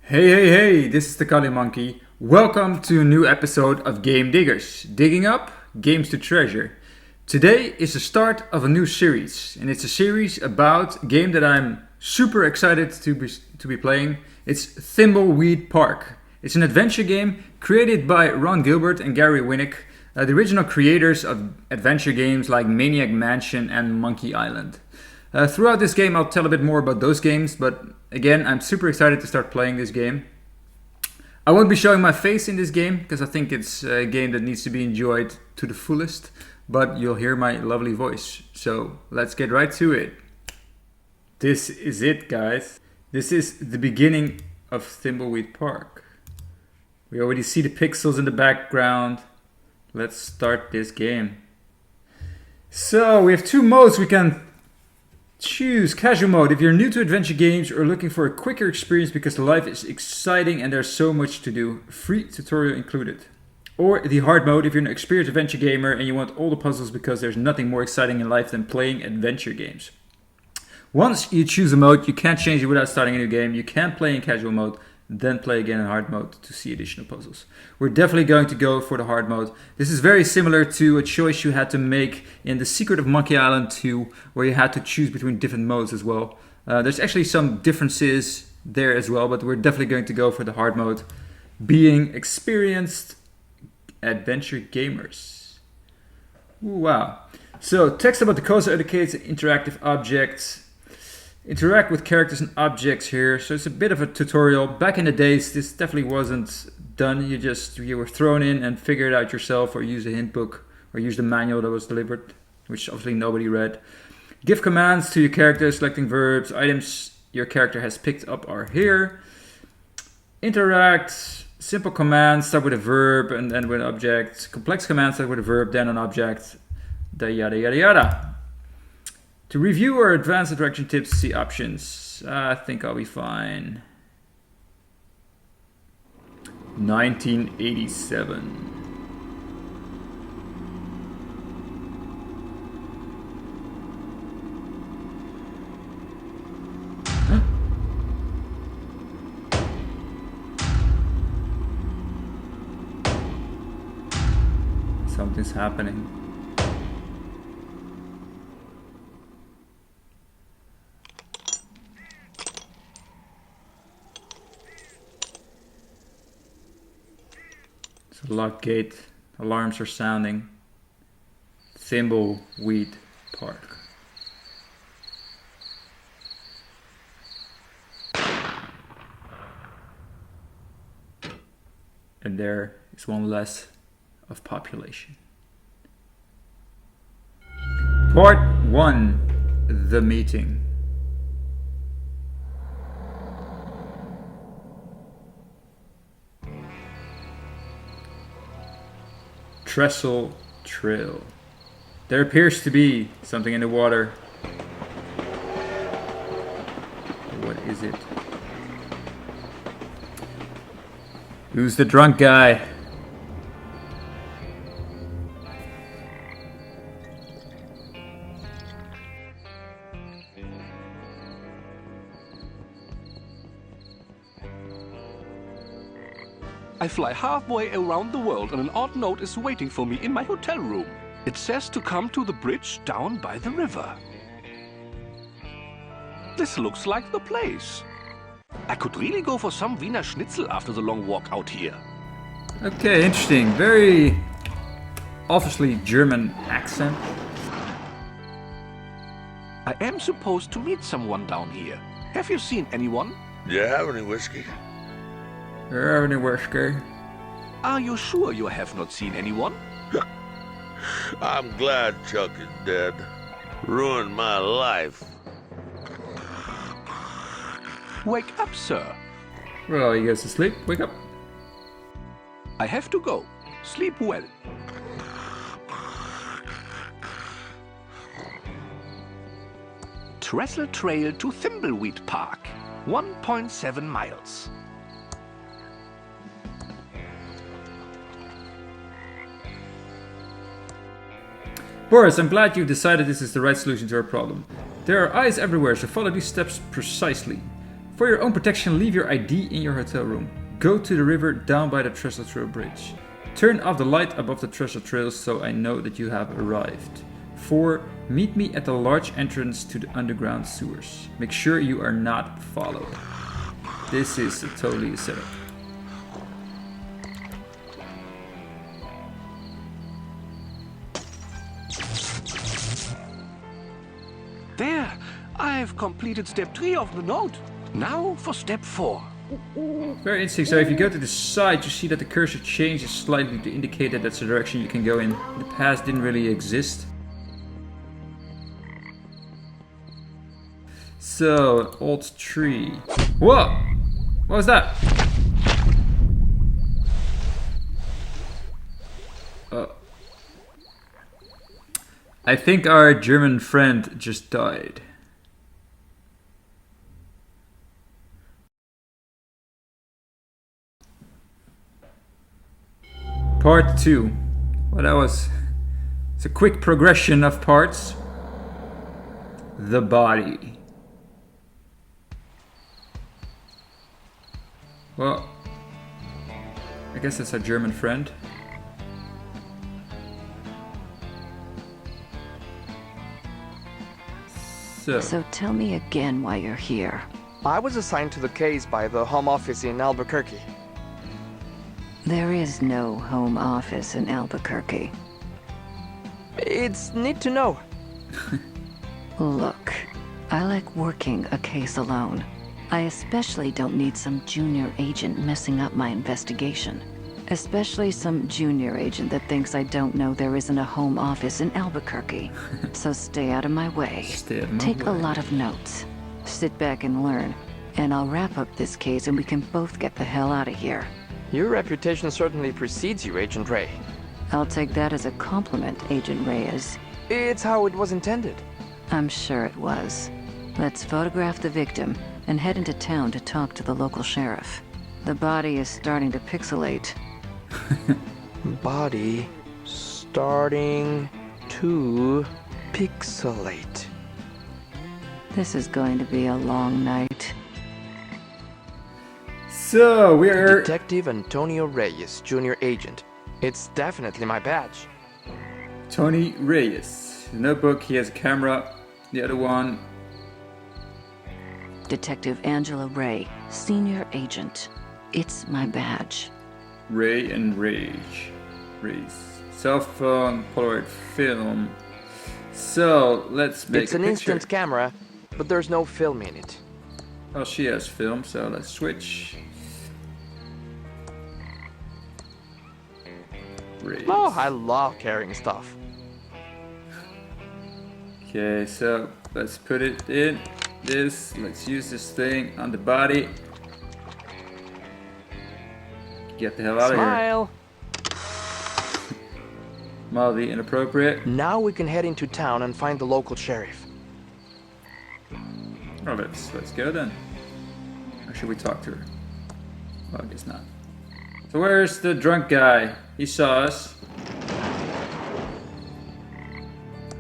Hey, this is the Kali Monkey. Welcome to a new episode of Game Diggers, digging up games to treasure. Today is the start of a new series, and it's a series about a game that I'm super excited to be playing. It's Thimbleweed Park. It's an adventure game created by Gilbert and Gary Winnick, the original creators of adventure games like Maniac Mansion and Monkey Island. Throughout this game I'll tell a bit more about those games, but again, I'm super excited to start playing this game. I won't be showing my face in this game because I think it's a game that needs to be enjoyed to the fullest, but you'll hear my lovely voice. So let's get right to it. This is it, guys. This is the beginning of Thimbleweed Park. We already see the pixels in the background. Let's start this game. So we have two modes we can choose. Casual mode if you're new to adventure games or looking for a quicker experience because life is exciting and there's so much to do, free tutorial included. Or the hard mode if you're an experienced adventure gamer and you want all the puzzles because there's nothing more exciting in life than playing adventure games. Once you choose a mode, you can't change it without starting a new game. You can play in casual mode, then play again in hard mode to see additional puzzles. We're definitely going to go for the hard mode. This is very similar to a choice you had to make in The Secret of Monkey Island 2, where you had to choose between different modes as well. There's actually some differences there as well, but we're definitely going to go for the hard mode, being experienced adventure gamers. Ooh, wow. So text about the coaster indicates an interactive object. Interact with characters and objects here, so it's a bit of a tutorial. Back in the days, this definitely wasn't done. You were thrown in and figure it out yourself, or use a hint book, or use the manual that was delivered, which obviously nobody read. Give commands to your character, selecting verbs. Items your character has picked up are here. Interact. Simple commands start with a verb and then with an object. Complex commands start with a verb, then an object. Yada yada yada. To review or advanced interaction tips, see options. I think I'll be fine. 1987. Something's happening. Locked gate, alarms are sounding. Thimbleweed Park. And there is one less of population. Part 1. The meeting. Trestle Trail. There appears to be something in the water. What is it? Who's the drunk guy? I fly halfway around the world and an odd note is waiting for me in my hotel room. It says to come to the bridge down by the river. This looks like the place. I could really go for some Wiener Schnitzel after the long walk out here. Okay, interesting. Very obviously German accent. I am supposed to meet someone down here. Have you seen anyone? Do you have any whiskey? Are you sure you have not seen anyone? I'm glad Chuck is dead. Ruined my life. Wake up, sir. Well, you guys asleep? Wake up. I have to go. Sleep well. Trestle Trail to Thimbleweed Park. 1.7 miles. Boris, I'm glad you've decided this is the right solution to our problem. There are eyes everywhere, so follow these steps precisely. For your own protection, leave your ID in your hotel room. Go to the river down by the Trestle Trail Bridge. Turn off the light above the Trestle Trail so I know that you have arrived. 4. Meet me at the large entrance to the underground sewers. Make sure you are not followed. This is totally a setup. There! I've completed step 3 of the note. Now for step 4. Very interesting. So if you go to the side, you see that the cursor changes slightly to indicate that that's the direction you can go in. The past didn't really exist. So, Alt tree. Whoa! What was that? I think our German friend just died. Part 2. Well, it's a quick progression of parts. The body. Well, I guess that's our German friend. So tell me again why you're here. I was assigned to the case by the Home Office in Albuquerque. There is no home office in Albuquerque. It's neat to know. Look, I like working a case alone. I especially don't need some junior agent messing up my investigation. Especially some junior agent that thinks I don't know there isn't a home office in Albuquerque. So stay out of my way. Take a lot of notes. Sit back and learn. And I'll wrap up this case and we can both get the hell out of here. Your reputation certainly precedes you, Agent Ray. I'll take that as a compliment, Agent Reyes. It's how it was intended. I'm sure it was. Let's photograph the victim and head into town to talk to the local sheriff. The body is starting to pixelate. Body starting to pixelate. This is going to be a long night. So we're Detective Antonio Reyes, Junior Agent. It's definitely my badge. Tony Reyes. The notebook, he has a camera. The other one. Detective Angela Ray, Senior Agent. It's my badge. Ray and Rage. Rays. Cell phone, Polaroid film. So let's make It's a an picture. instant camera, but there's no film in it. Oh, she has film, so let's switch. Rays. Oh, I love carrying stuff. Okay, so let's put it in this. Let's use this thing on the body. Get the hell out of here. Smile. Mildly inappropriate. Now we can head into town and find the local sheriff. Oh, let's go then. Or should we talk to her? Well, I guess not. So where's the drunk guy? He saw us.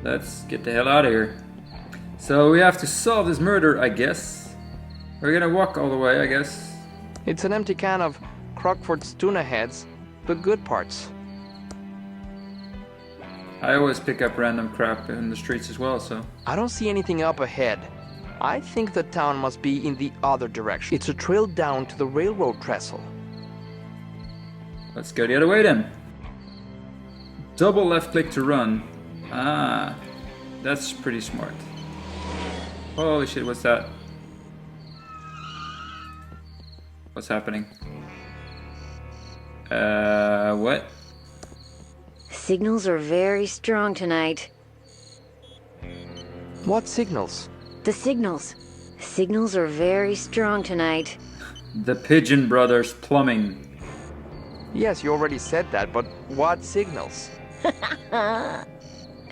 Let's get the hell out of here. So we have to solve this murder, I guess. We're gonna walk all the way, I guess. It's an empty can of Crockford's tuna heads, the good parts. I always pick up random crap in the streets as well, so. I don't see anything up ahead. I think the town must be in the other direction. It's a trail down to the railroad trestle. Let's go the other way then. Double left click to run. Ah, that's pretty smart. Holy shit, what's that? What's happening? What? Signals are very strong tonight. What signals? The signals. Signals are very strong tonight. The Pigeon Brothers Plumbing. Yes, you already said that, but what signals? I'm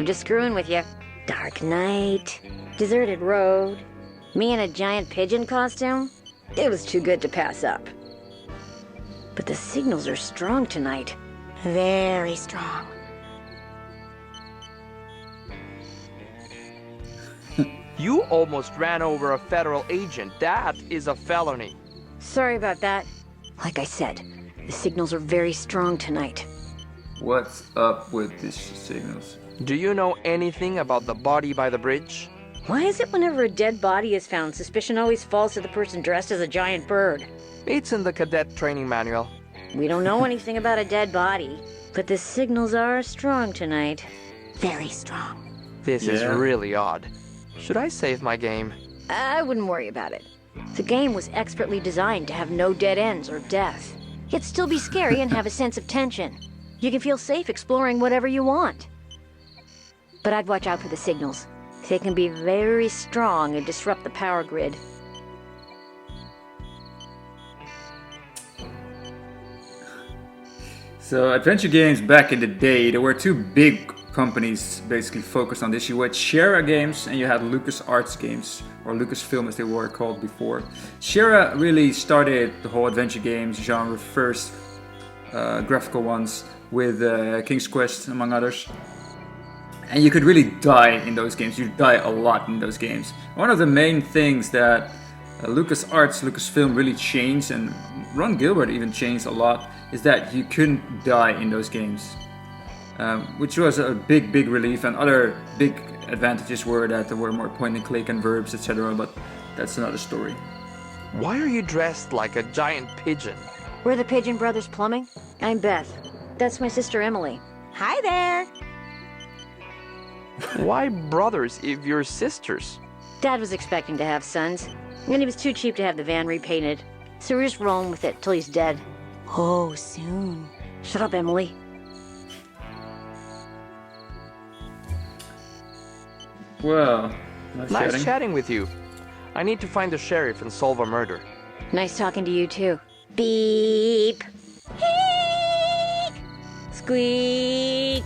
just screwing with you. Dark night, deserted road, me in a giant pigeon costume. It was too good to pass up. But the signals are strong tonight. Very strong. You almost ran over a federal agent. That is a felony. Sorry about that. Like I said, the signals are very strong tonight. What's up with these signals? Do you know anything about the body by the bridge? Why is it whenever a dead body is found, suspicion always falls to the person dressed as a giant bird? It's in the cadet training manual. We don't know anything about a dead body, but the signals are strong tonight. Very strong. This is really odd. Should I save my game? I wouldn't worry about it. The game was expertly designed to have no dead ends or death, yet still be scary and have a sense of tension. You can feel safe exploring whatever you want. But I'd watch out for the signals. They can be very strong and disrupt the power grid. So adventure games back in the day, there were two big companies basically focused on this. You had Sierra Games and you had LucasArts Games, or Lucasfilm as they were called before. Sierra really started the whole adventure games genre first, graphical ones, with King's Quest among others. And you could really die in those games. You die a lot in those games. One of the main things that LucasArts, Lucasfilm really changed, and Ron Gilbert even changed a lot, is that you couldn't die in those games. Which was a big relief, and other big advantages were that there were more point and click and verbs, etc. But that's another story. Why are you dressed like a giant pigeon? We're the Pigeon Brothers Plumbing. I'm Beth. That's my sister Emily. Hi there! Why brothers if you're sisters? Dad was expecting to have sons, and he was too cheap to have the van repainted. So we're just rolling with it till he's dead. Oh, soon. Shut up, Emily. Well, Nice chatting with you. I need to find the sheriff and solve a murder. Nice talking to you, too. Beep. Heek. Squeak.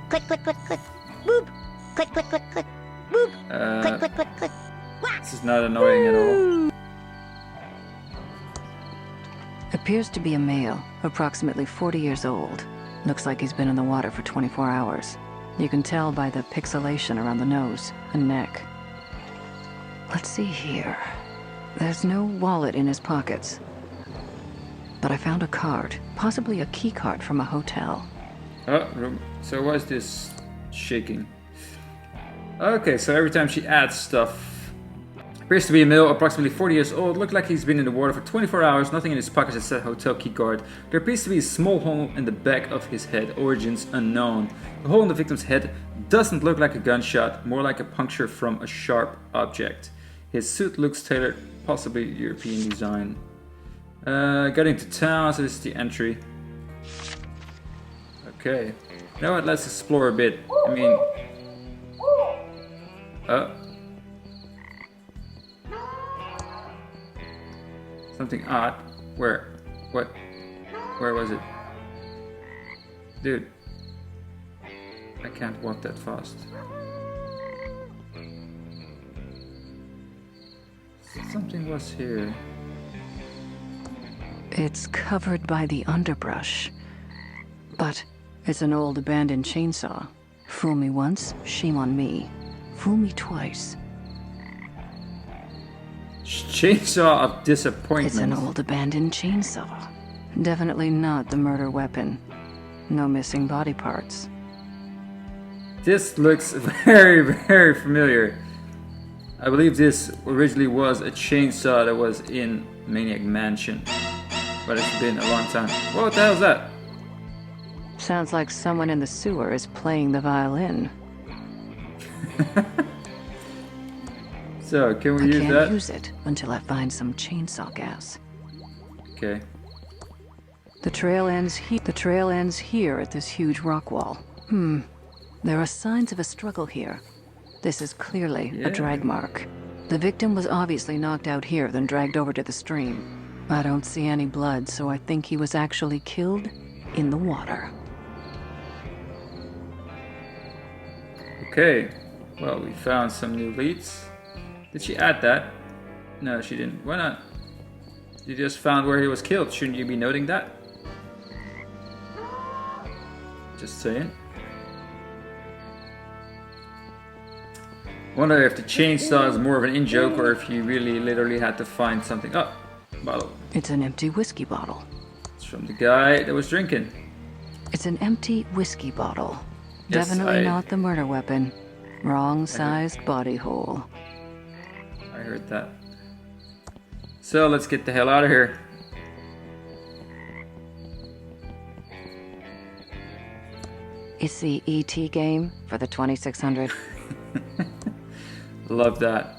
Click, click, click, click. Boop. Click, click, click, click. Boop. Click, click, click, click. Whack. This is not annoying at all. Appears to be a male, approximately 40 years old. Looks like he's been in the water for 24 hours. You can tell by the pixelation around the nose and neck. Let's see here. There's no wallet in his pockets. But I found a card, possibly a key card from a hotel. Oh, so why is this shaking? Okay, so every time she adds stuff. Appears to be a male, approximately 40 years old. Looked like he's been in the water for 24 hours. Nothing in his pockets except hotel keycard. There appears to be a small hole in the back of his head. Origins unknown. The hole in the victim's head doesn't look like a gunshot, more like a puncture from a sharp object. His suit looks tailored, possibly European design. Getting to town, so this is the entry. Okay. You know what? Let's explore a bit. I mean... Something odd. Where? What? Where was it? Dude. I can't walk that fast. Something was here. It's covered by the underbrush. But it's an old abandoned chainsaw. Fool me once, shame on me. Fool me twice. Chainsaw of disappointment. It's an old abandoned chainsaw. Definitely not the murder weapon. No missing body parts. This looks very familiar. I believe this originally was a chainsaw that was in Maniac Mansion. But it's been a long time. What the hell is that? Sounds like someone in the sewer is playing the violin. So, can we use that? I can't use it until I find some chainsaw gas. Okay. The trail ends here at this huge rock wall. There are signs of a struggle here. This is clearly a drag mark. The victim was obviously knocked out here, then dragged over to the stream. I don't see any blood, so I think he was actually killed in the water. Okay. Well, we found some new leads. Did she add that? No, she didn't. Why not? You just found where he was killed. Shouldn't you be noting that? Just saying. Wonder if the chainsaw is more of an in-joke or if you really literally had to find something. Oh, bottle. It's an empty whiskey bottle. It's from the guy that was drinking. It's an empty whiskey bottle. Yes, Definitely not the murder weapon. Wrong sized body hole. I heard that. So let's get the hell out of here. It's the ET game for the 2600. Love that.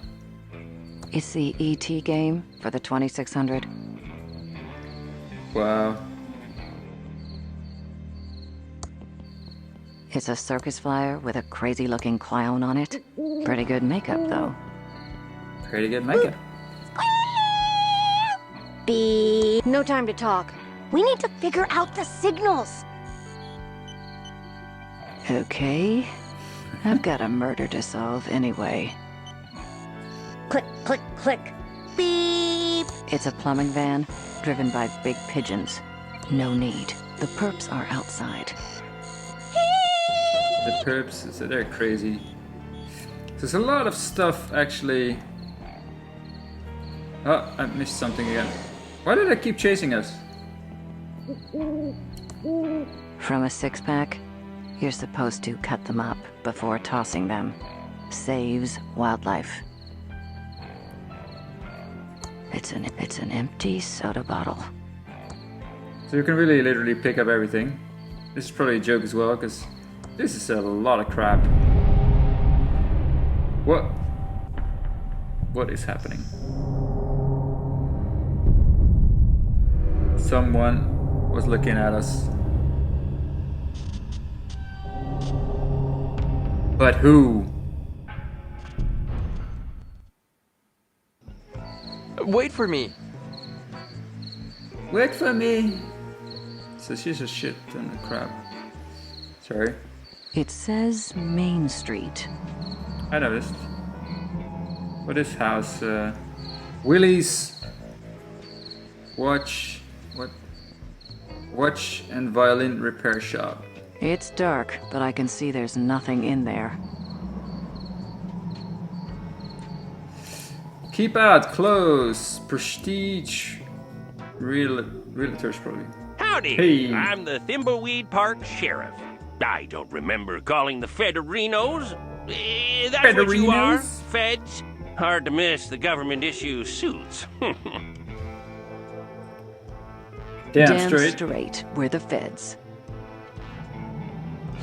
It's the ET game for the 2600. Wow. It's a circus flyer with a crazy looking clown on it. Pretty good makeup though. Pretty good makeup. Beep. No time to talk. We need to figure out the signals. Okay. I've got a murder to solve anyway. Click, click, click. Beep. It's a plumbing van driven by big pigeons. No need. The perps are outside. The perps, so they're crazy. There's a lot of stuff actually. Oh, I missed something again. Why did I keep chasing us? From a six-pack, you're supposed to cut them up before tossing them. Saves wildlife. It's an empty soda bottle. So you can really literally pick up everything. This is probably a joke as well, because this is a lot of crap. What is happening? Someone was looking at us. But who? Wait for me. Wait for me. So she's a shit ton of crap. Sorry. It says Main Street. I noticed. What is house? Willie's watch. What? Watch and violin repair shop. It's dark, but I can see there's nothing in there. Keep out, close, prestige, realtors probably. Howdy, Hey. I'm the Thimbleweed Park Sheriff. I don't remember calling the Federinos. That's what you are, Federinos? feds. Hard to miss the government issue suits. Damn straight. straight. We're the feds.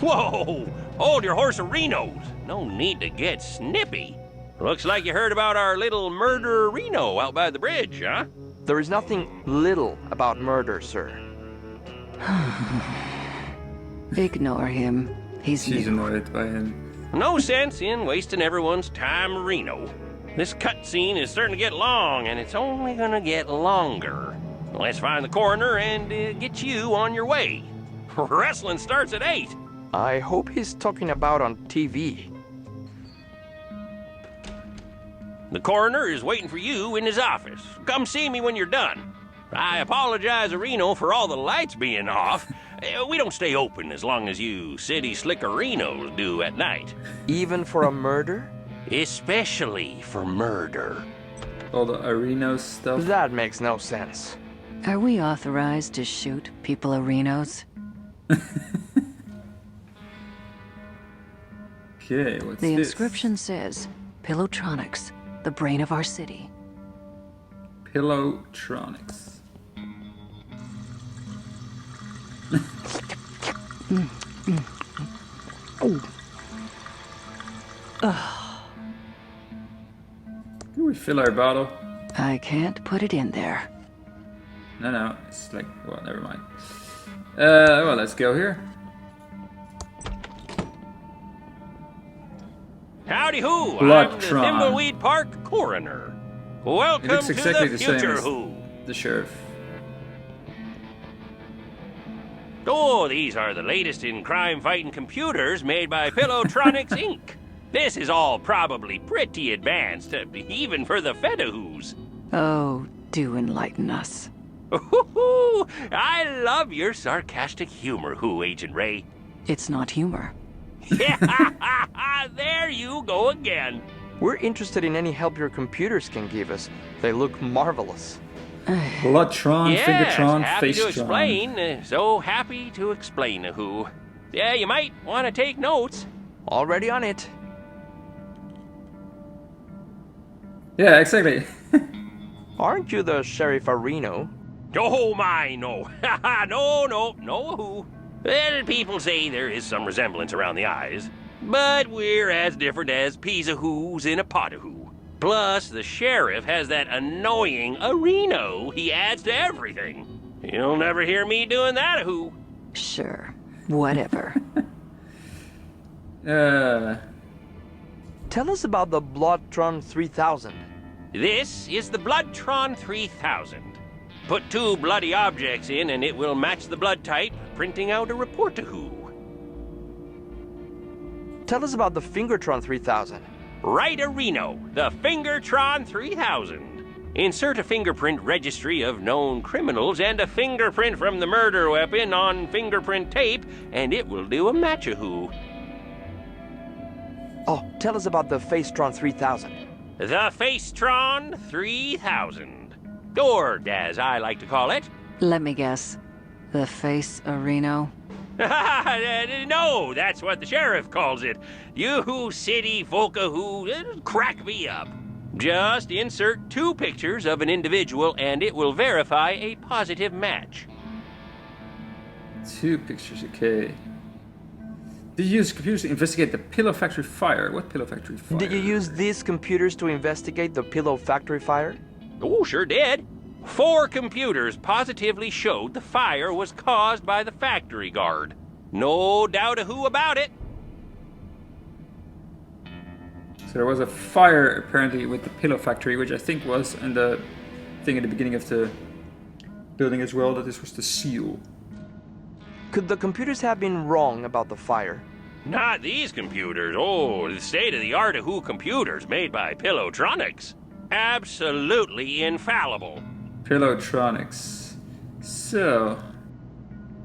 Whoa! Hold your horse-erinos. No need to get snippy. Looks like you heard about our little murder-reno out by the bridge, huh? There is nothing little about murder, sir. Ignore him. He's She's new. annoyed by him. No sense in wasting everyone's time, Reno. This cutscene is starting to get long, and it's only gonna get longer. Let's find the coroner and get you on your way. Wrestling starts at 8. I hope he's talking about on TV. The coroner is waiting for you in his office. Come see me when you're done. I apologize, Reno, for all the lights being off. We don't stay open as long as you city slickerinos do at night. Even for a murder? Especially for murder. All the Arenos stuff. That makes no sense. Are we authorized to shoot people arenos? Okay, what's The this? inscription says, Pillowtronics, the brain of our city. Pillowtronics. Can we fill our bottle? I can't put it in there. No, it's like, well, never mind. Well, let's go here. Howdy who, I'm the Bloodtron. Thimbleweed Park coroner. Welcome It looks to exactly the the same future as who. the sheriff. Oh, these are the latest in crime-fighting computers made by Pillowtronics Inc. This is all probably pretty advanced, even for the Fedahoos. Oh, do enlighten us. Ooh, I love your sarcastic humor, Who, Agent Ray. It's not humor. Yeah, there you go again. We're interested in any help your computers can give us. They look marvelous. Bloodtron, Yes, Fingertron, happy to Facetron. explain. So happy to explain who. Yeah, you might want to take notes. Already on it. Yeah, exactly. Aren't you the Sheriff of Reno? Oh my, no. no who. Well, people say there is some resemblance around the eyes, but we're as different as peas of who's in a pot of who. Plus, the sheriff has that annoying Reno he adds to everything. You'll never hear me doing that who. Sure, whatever. Tell us about the Bloodtron 3000. This is the Bloodtron 3000. Put 2 bloody objects in and it will match the blood type, printing out a report to who. Tell us about the Fingertron 3000. Right a Reno, the Fingertron 3000. Insert a fingerprint registry of known criminals and a fingerprint from the murder weapon on fingerprint tape, and it will do a match-a-who. Oh, tell us about the Facetron 3000. The Facetron 3000. Or, as I like to call it... Let me guess. The face Reno? No, that's what the sheriff calls it. You city folka who crack me up. Just insert 2 pictures of an individual and it will verify a positive match. 2 pictures, okay. Did you use computers to investigate the Pillow Factory fire? What Pillow Factory fire? Did you use these computers to investigate the Pillow Factory fire? Oh, sure did. 4 computers positively showed the fire was caused by the factory guard. No doubt a who about it. So there was a fire apparently with the Pillow Factory, which I think was in the thing at the beginning of the building as well, that this was the seal. Could the computers have been wrong about the fire? Not these computers. Oh, the state-of-the-art who computers made by Pillowtronics. Absolutely infallible. Pillowtronics. So...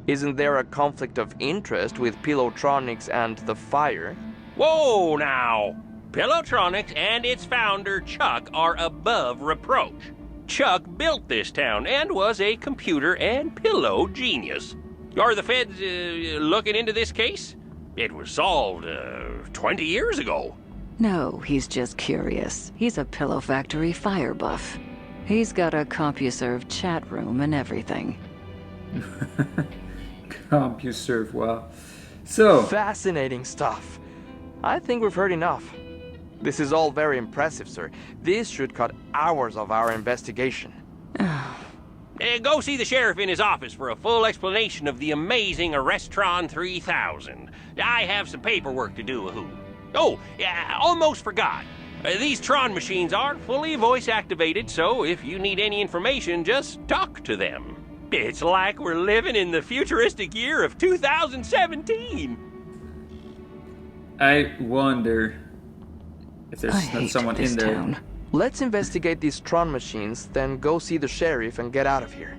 Isn't there a conflict of interest with Pillowtronics and the fire? Whoa, now! Pillowtronics and its founder, Chuck, are above reproach. Chuck built this town and was a computer and pillow genius. Are the feds looking into this case? It was solved 20 years ago. No, he's just curious. He's a Pillow Factory fire buff. He's got a CompuServe chat room and everything. CompuServe, wow. So... Fascinating stuff. I think we've heard enough. This is all very impressive, sir. This should cut hours of our investigation. Go see the sheriff in his office for a full explanation of the amazing Arrestron 3000. I have some paperwork to do, who. Oh, yeah, almost forgot. These Tron machines are fully voice-activated, so if you need any information, just talk to them. It's like we're living in the futuristic year of 2017. I wonder if there's not someone in there. Town. Let's investigate these Tron machines, then go see the sheriff and get out of here.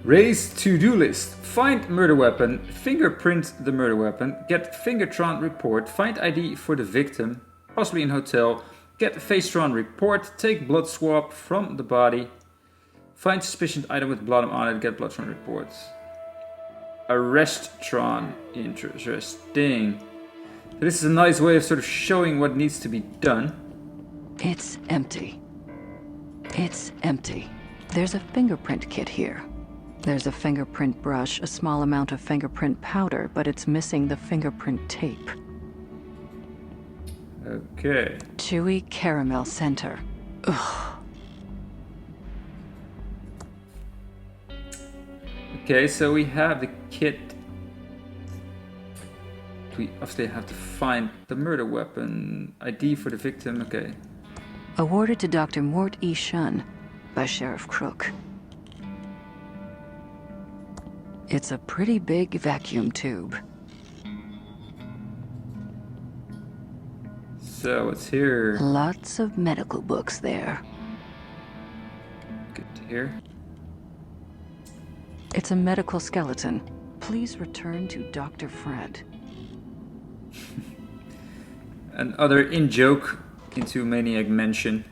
Raise to-do list. Find murder weapon, fingerprint the murder weapon, get Fingertron report, find ID for the victim, possibly in hotel, get Facetron report, take blood swab from the body, find suspicious item with blood on it, get Bloodtron report. Arrestron, interesting. So this is a nice way of sort of showing what needs to be done. It's empty. It's empty. There's a fingerprint kit here. There's a fingerprint brush, a small amount of fingerprint powder, but it's missing the fingerprint tape. Okay. Chewy caramel center. Ugh. Okay, so we have the kit. We obviously have to find the murder weapon. ID for the victim, okay. Awarded to Dr. Mort E. Shun by Sheriff Crook. It's a pretty big vacuum tube. So it's here. Lots of medical books there. Good to hear. It's a medical skeleton. Please return to Dr. Fred. another in-joke into Maniac Mansion,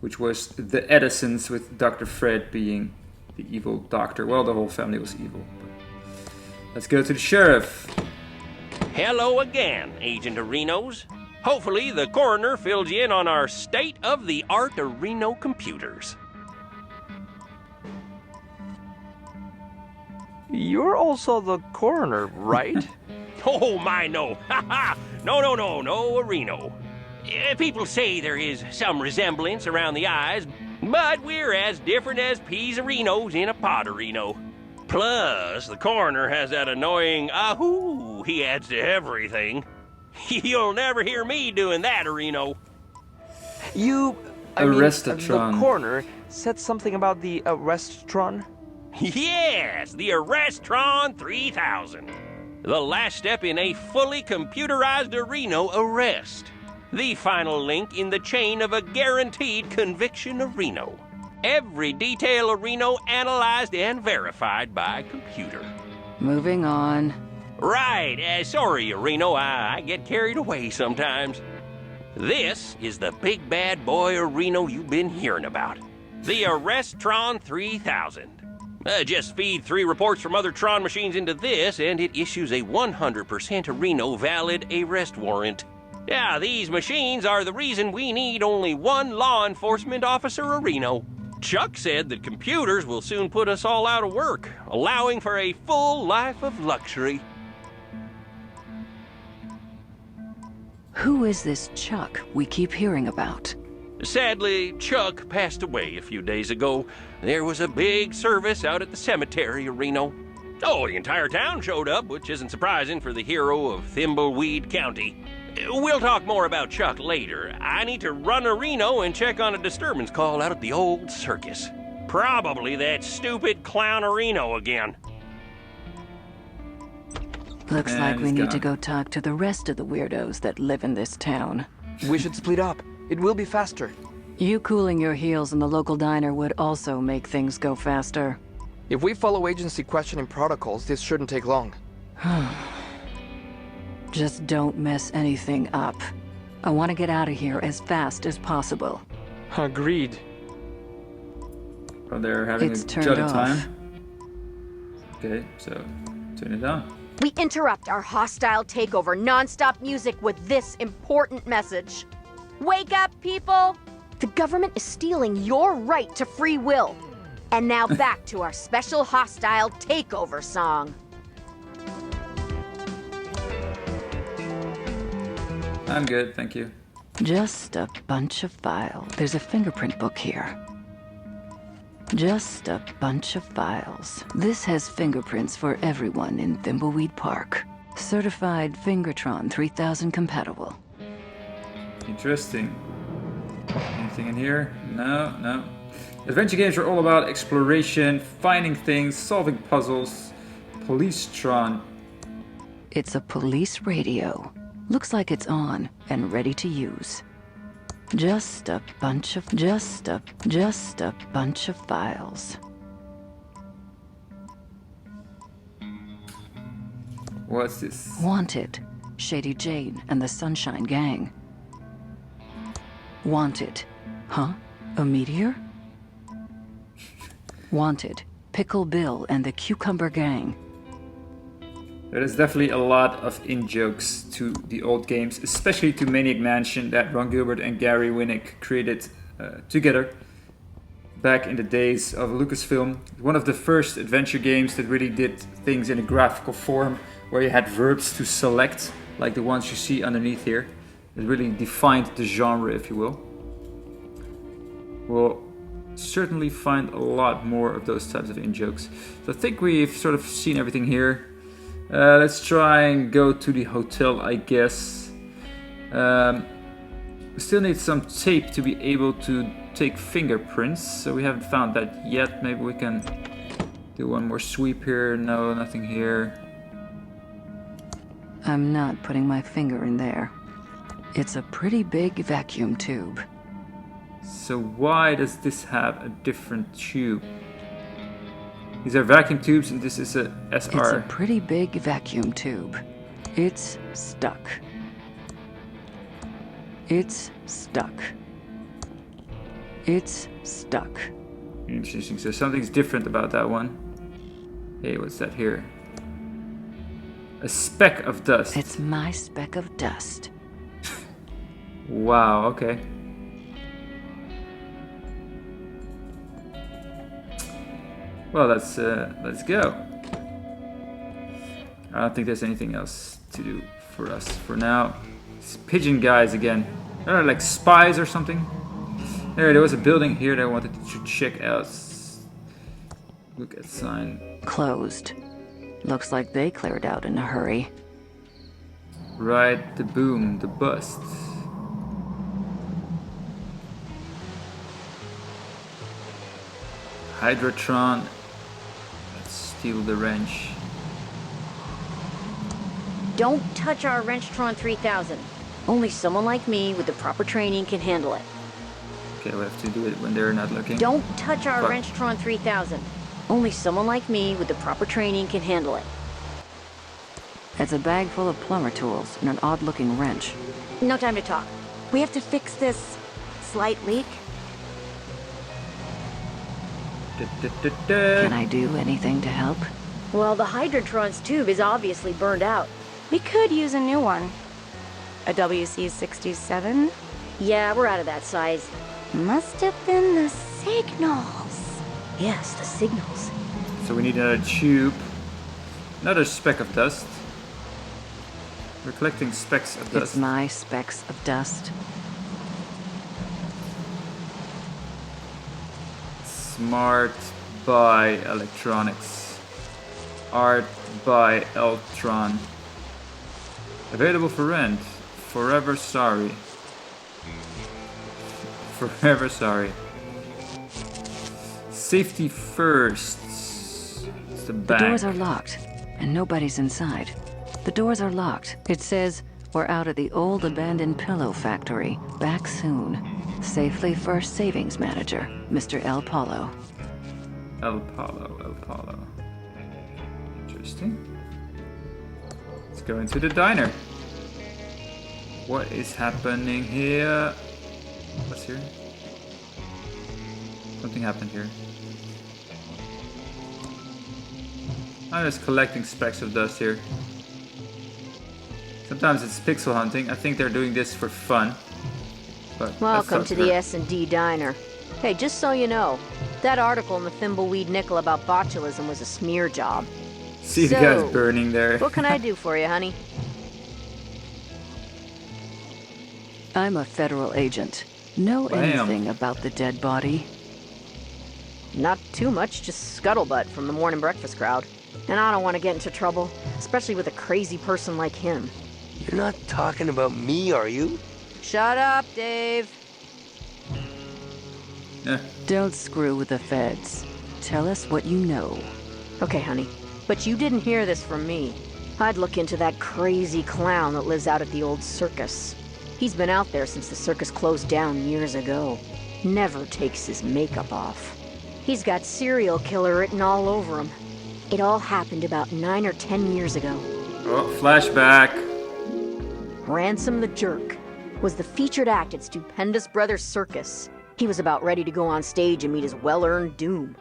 which was the Edisons with Dr. Fred being the evil doctor. Well, the whole family was evil. But let's go to the sheriff. Hello again, Agent Arenos. Hopefully the coroner fills you in on our state-of-the-art Areno computers. You're also the coroner, right? Oh, my, no. Ha ha! No, Areno. People say there is some resemblance around the eyes, but we're as different as peas Arenos in a pot Areno. Plus, the coroner has that annoying ahoo he adds to everything. You'll never hear me doing that, Areno. Arrestatron. The coroner said something about the Arrestatron? Yes, the Arrestron 3000. The last step in a fully computerized Areno arrest. The final link in the chain of a guaranteed conviction Areno. Every detail Areno analyzed and verified by computer. Moving on. Right, sorry, Areno, I get carried away sometimes. This is the big bad boy Areno you've been hearing about. The Arrestron 3000. Just feed 3 reports from other Tron machines into this, and it issues a 100% Areno valid arrest warrant. Yeah, these machines are the reason we need only one law enforcement officer Areno. Chuck said that computers will soon put us all out of work, allowing for a full life of luxury. Who is this Chuck we keep hearing about? Sadly, Chuck passed away a few days ago. There was a big service out at the cemetery, Areno. Oh, the entire town showed up, which isn't surprising for the hero of Thimbleweed County. We'll talk more about Chuck later. I need to run Areno and check on a disturbance call out at the old circus. Probably that stupid clown Areno again. Looks like we need to go talk to the rest of the weirdos that live in this town. We should split up. It will be faster. You cooling your heels in the local diner would also make things go faster. If we follow agency questioning protocols, this shouldn't take long. Just don't mess anything up. I want to get out of here as fast as possible. Agreed. Oh, they're having It's a turned jolly off. time. Okay, so turn it on. We interrupt our hostile takeover non-stop music with this important message. Wake up, people! The government is stealing your right to free will. And now back to our special hostile takeover song. I'm good, thank you. Just a bunch of files. There's a fingerprint book here. Just a bunch of files. This has fingerprints for everyone in Thimbleweed Park. Certified Fingertron 3000 compatible. Interesting. Anything in here? No. Adventure games are all about exploration, finding things, solving puzzles. Police-tron. It's a police radio. Looks like it's on and ready to use. Just a bunch of files. What's this? Wanted, Shady Jane and the Sunshine Gang. Wanted, huh? A meteor? Wanted, Pickle Bill and the Cucumber Gang. There is definitely a lot of in-jokes to the old games, especially to Maniac Mansion that Ron Gilbert and Gary Winnick created together back in the days of Lucasfilm. One of the first adventure games that really did things in a graphical form, where you had verbs to select, like the ones you see underneath here. It really defined the genre, if you will. We'll certainly find a lot more of those types of in-jokes. So I think we've sort of seen everything here. Let's try and go to the hotel, I guess. We still need some tape to be able to take fingerprints, so we haven't found that yet. Maybe we can do one more sweep here. No, nothing here. I'm not putting my finger in there. It's a pretty big vacuum tube. So why does this have a different tube? These are vacuum tubes and this is a SR. It's a pretty big vacuum tube. It's stuck. It's stuck. It's stuck. Interesting. So something's different about that one. Hey, what's that here? A speck of dust. It's my speck of dust. Wow, okay. Well, let's go. I don't think there's anything else to do for us for now. These pigeon guys again. They're like spies or something. There was a building here that I wanted to check out. Look at sign. Closed. Looks like they cleared out in a hurry. Ride the boom, the bust. Hydrotron. Let's steal the wrench. Don't touch our Wrenchtron 3000. Only someone like me with the proper training can handle it. Okay, we have to do it when they're not looking. Don't touch our Fuck. Wrenchtron 3000. Only someone like me with the proper training can handle it. It's a bag full of plumber tools and an odd-looking wrench. No time to talk. We have to fix this slight leak. Can I do anything to help? Well, the Hydrotron's tube is obviously burned out. We could use a new one. A WC-67? Yeah, we're out of that size. Must have been the signals. Yes, the signals. So we need another tube. Another speck of dust. We're collecting specks of dust. It's my specks of dust. Smart by Electronics. Art by Eltron. Available for rent. Forever sorry. Forever sorry. Safety first. It's the The bank. doors are locked, and nobody's inside. The doors are locked. It says, we're out at the old abandoned pillow factory. Back soon. Safely First Savings Manager, Mr. El Polo. El Palo. Interesting. Let's go into the diner. What is happening here? What's here? Something happened here. I'm just collecting specks of dust here. Sometimes it's pixel hunting. I think they're doing this for fun. But Welcome to the S&D Diner. Hey, just so you know, that article in the Thimbleweed Nickel about botulism was a smear job. See the So, guys burning there. What can I do for you, honey? I'm a federal agent. Know Bam. anything about the dead body? Not too much, just scuttlebutt from the morning breakfast crowd. And I don't want to get into trouble, especially with a crazy person like him. You're not talking about me, are you? Shut up, Dave. Yeah. Don't screw with the feds. Tell us what you know. Okay, honey, but you didn't hear this from me. I'd look into that crazy clown that lives out at the old circus. He's been out there since the circus closed down years ago. Never takes his makeup off. He's got serial killer written all over him. It all happened about 9 or 10 years ago. Oh, flashback. Ransom the Jerk was the featured act at Stupendous Brothers Circus. He was about ready to go on stage and meet his well-earned doom.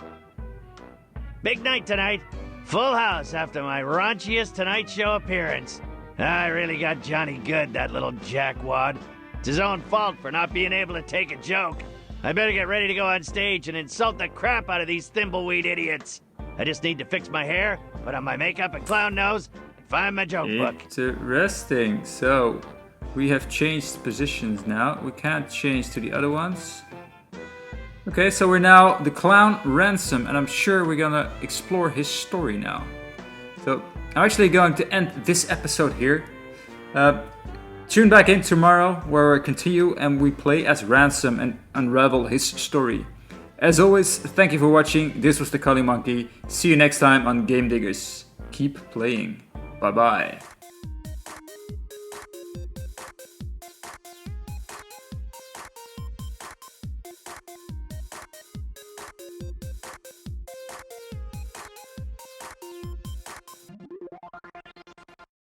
Big night tonight. Full house after my raunchiest Tonight Show appearance. I really got Johnny good, that little jackwad. It's his own fault for not being able to take a joke. I better get ready to go on stage and insult the crap out of these Thimbleweed idiots. I just need to fix my hair, put on my makeup and clown nose, and find my joke book. Interesting. So, we have changed positions now. We can't change to the other ones. Okay, so we're now the clown Ransom, and I'm sure we're gonna explore his story now. So, I'm actually going to end this episode here. Tune back in tomorrow where we continue and we play as Ransom and unravel his story. As always, thank you for watching. This was the Cully Monkey. See you next time on Game Diggers. Keep playing. Bye bye.